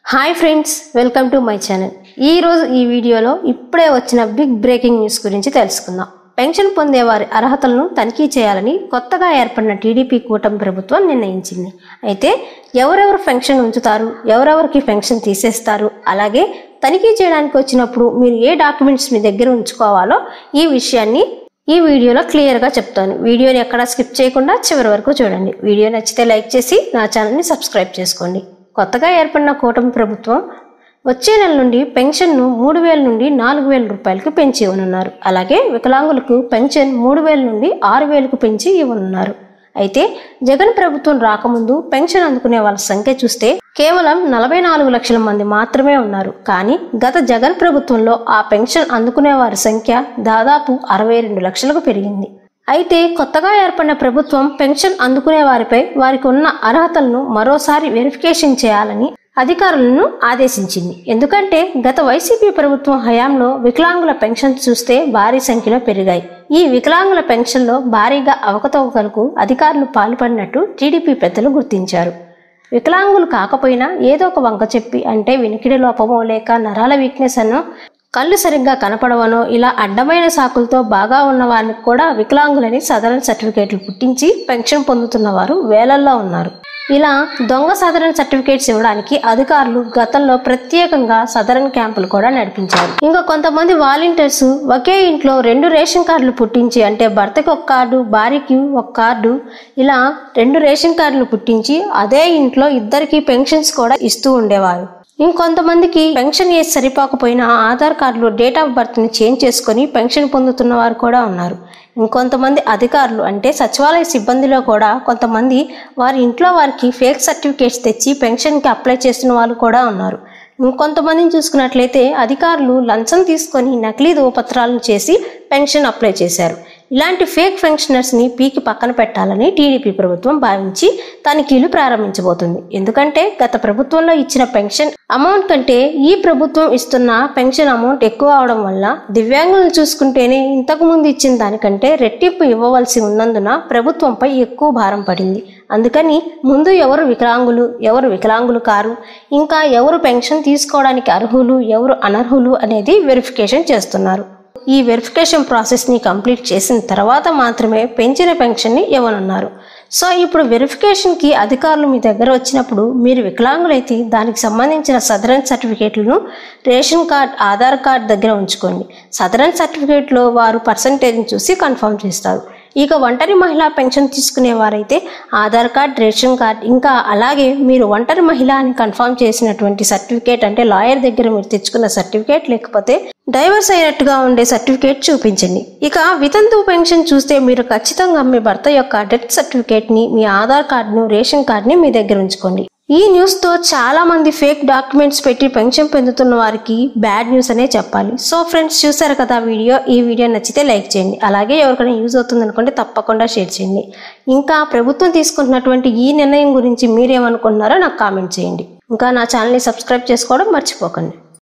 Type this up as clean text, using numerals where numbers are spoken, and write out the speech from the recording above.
Hi friends, welcome to my channel. ఈ రోజు ఈ వీడియోలో ఇప్పుడే వచ్చిన బిగ్ బ్రేకింగ్ న్యూస్ గురించి తెలుసుకుందాం. పెన్షన్ పొందేవారి అర్హతలను తనిఖీ చేయాలని కొత్తగా ఏర్పడిన టీడీపీ కూటమి ప్రభుత్వం నిర్ణయించింది. అయితే ఎవరెవరు పెన్షన్ ఉంచుతారు, ఎవరెవరికి పెన్షన్ తీసేస్తారు, అలాగే తనిఖీ చేయడానికి వచ్చినప్పుడు మీరు ఏ డాక్యుమెంట్స్ మీ దగ్గర ఉంచుకోవాలో ఈ విషయాన్ని ఈ వీడియోలో క్లియర్గా చెప్తాను. వీడియోని ఎక్కడా స్కిప్ చేయకుండా చివరి వరకు చూడండి. వీడియో నచ్చితే లైక్ చేసి నా ఛానల్ని సబ్స్క్రైబ్ చేసుకోండి. కొత్తగా ఏర్పడిన కూటమి ప్రభుత్వం వచ్చే నెల నుండి పెన్షన్ను 3,000 నుండి 4,000 రూపాయలకు పెంచి ఇవ్వనున్నారు. అలాగే వికలాంగులకు పెన్షన్ 3,000 నుండి 6,000కు పెంచి ఇవ్వనున్నారు. అయితే జగన్ ప్రభుత్వం రాకముందు పెన్షన్ అందుకునే వాళ్ళ సంఖ్య చూస్తే కేవలం 44 లక్షల మంది మాత్రమే ఉన్నారు. కానీ గత జగన్ ప్రభుత్వంలో ఆ పెన్షన్ అందుకునే వారి సంఖ్య దాదాపు 62 లక్షలకు పెరిగింది. అయితే కొత్తగా ఏర్పడిన ప్రభుత్వం పెన్షన్ అందుకునే వారిపై వారికి ఉన్న అర్హతలను మరోసారి వెరిఫికేషన్ చేయాలని అధికారులను ఆదేశించింది. ఎందుకంటే గత వైసీపీ ప్రభుత్వం హయాంలో వికలాంగుల పెన్షన్ చూస్తే భారీ సంఖ్యలో పెరిగాయి. ఈ వికలాంగుల పెన్షన్లో భారీగా అవకతవకలకు అధికారులు పాల్పడినట్టు టీడీపీ పెద్దలు గుర్తించారు. వికలాంగులు కాకపోయినా ఏదో ఒక వంక చెప్పి, అంటే వినికిడి లోపమో లేక నరాల వీక్నెస్ అనో కళ్ళు సరిగ్గా కనపడవనో ఇలా అడ్డమైన సాకులతో బాగా ఉన్న వారికి కూడా వికలాంగులని సదరన్ సర్టిఫికేట్లు పుట్టించి పెన్షన్ పొందుతున్న వారు వేలల్లో ఉన్నారు. ఇలా దొంగ సదరన్ సర్టిఫికేట్స్ ఇవ్వడానికి అధికారులు గతంలో ప్రత్యేకంగా సదరన్ క్యాంపులు కూడా నడిపించారు. ఇంకా కొంతమంది వాలంటీర్స్ ఒకే ఇంట్లో 2 రేషన్ కార్డులు పుట్టించి, అంటే భర్తకి ఒక కార్డు, భార్యకి ఒక కార్డు, ఇలా 2 రేషన్ కార్డులు పుట్టించి అదే ఇంట్లో ఇద్దరికి పెన్షన్స్ కూడా ఇస్తూ ఉండేవారు. ఇంకొంతమందికి పెన్షన్ ఏజ్ సరిపోకపోయినా ఆధార్ కార్డులో డేట్ ఆఫ్ బర్త్ ని చేంజ్ చేసుకుని పెన్షన్ పొందుతున్న వారు కూడా ఉన్నారు. ఇంకొంతమంది అధికారులు, అంటే సచివాలయ సిబ్బందిలో కూడా కొంతమంది వారి ఇంట్లో వారికి ఫేక్ సర్టిఫికేట్స్ తెచ్చి పెన్షన్కి అప్లై చేస్తున్న వాళ్ళు కూడా ఉన్నారు. ఇంకొంతమందిని చూసుకున్నట్లయితే అధికారులు లంచం తీసుకొని నకిలీ ధృవపత్రాలను చేసి పెన్షన్ అప్లై చేశారు. ఇలాంటి ఫేక్ పెన్షనర్స్ని పీకి పక్కన పెట్టాలని టీడీపీ ప్రభుత్వం భావించి తనిఖీలు ప్రారంభించబోతుంది. ఎందుకంటే గత ప్రభుత్వంలో ఇచ్చిన పెన్షన్ అమౌంట్ కంటే ఈ ప్రభుత్వం ఇస్తున్న పెన్షన్ అమౌంట్ ఎక్కువ అవడం వల్ల దివ్యాంగులను చూసుకుంటేనే ఇంతకు ముందు ఇచ్చిన దానికంటే రెట్టింపు ఇవ్వవలసి ఉన్నందున ప్రభుత్వంపై ఎక్కువ భారం పడింది. అందుకని ముందు ఎవరు వికలాంగులు కారు, ఇంకా ఎవరు పెన్షన్ తీసుకోవడానికి అర్హులు, ఎవరు అనర్హులు అనేది వెరిఫికేషన్ చేస్తున్నారు. ఈ వెరిఫికేషన్ ప్రాసెస్ని కంప్లీట్ చేసిన తర్వాత మాత్రమే పెంచిన పెన్షన్ని ఇవ్వనున్నారు. సో ఇప్పుడు వెరిఫికేషన్కి అధికారులు మీ దగ్గర వచ్చినప్పుడు మీరు వికలాంగులైతే దానికి సంబంధించిన సదరన్ సర్టిఫికేట్లను రేషన్ కార్డ్, ఆధార్ కార్డ్ దగ్గర ఉంచుకోండి. సదరన్ సర్టిఫికేట్లో వారు పర్సంటేజ్ని చూసి కన్ఫర్మ్ చేస్తారు. ఇక ఒంటరి మహిళా పెన్షన్ తీసుకునే వారైతే ఆధార్ కార్డ్, రేషన్ కార్డ్, ఇంకా అలాగే మీరు ఒంటరి మహిళ అని కన్ఫర్మ్ చేసినటువంటి సర్టిఫికేట్, అంటే లాయర్ దగ్గర మీరు తెచ్చుకున్న సర్టిఫికేట్, లేకపోతే డైవర్స్ అయినట్టుగా ఉండే సర్టిఫికేట్ చూపించండి. ఇక వితంతు పెన్షన్ చూస్తే మీరు ఖచ్చితంగా మీ భర్త యొక్క డెత్ సర్టిఫికేట్ని, మీ ఆధార్ కార్డును, రేషన్ కార్డుని మీ దగ్గర ఉంచుకోండి. ఈ న్యూస్తో చాలా మంది ఫేక్ డాక్యుమెంట్స్ పెట్టి పెన్షన్ పొందుతున్న వారికి బ్యాడ్ న్యూస్ అనే చెప్పాలి. సో ఫ్రెండ్స్, చూసారు కదా వీడియో. ఈ వీడియో నచ్చితే లైక్ చేయండి. అలాగే ఎవరికైనా యూజ్ అవుతుంది అనుకుంటే తప్పకుండా షేర్ చేయండి. ఇంకా ప్రభుత్వం తీసుకుంటున్నటువంటి ఈ నిర్ణయం గురించి మీరేమనుకుంటున్నారో నాకు కామెంట్ చేయండి. ఇంకా నా ఛానల్ని సబ్స్క్రైబ్ చేసుకోవడం మర్చిపోకండి.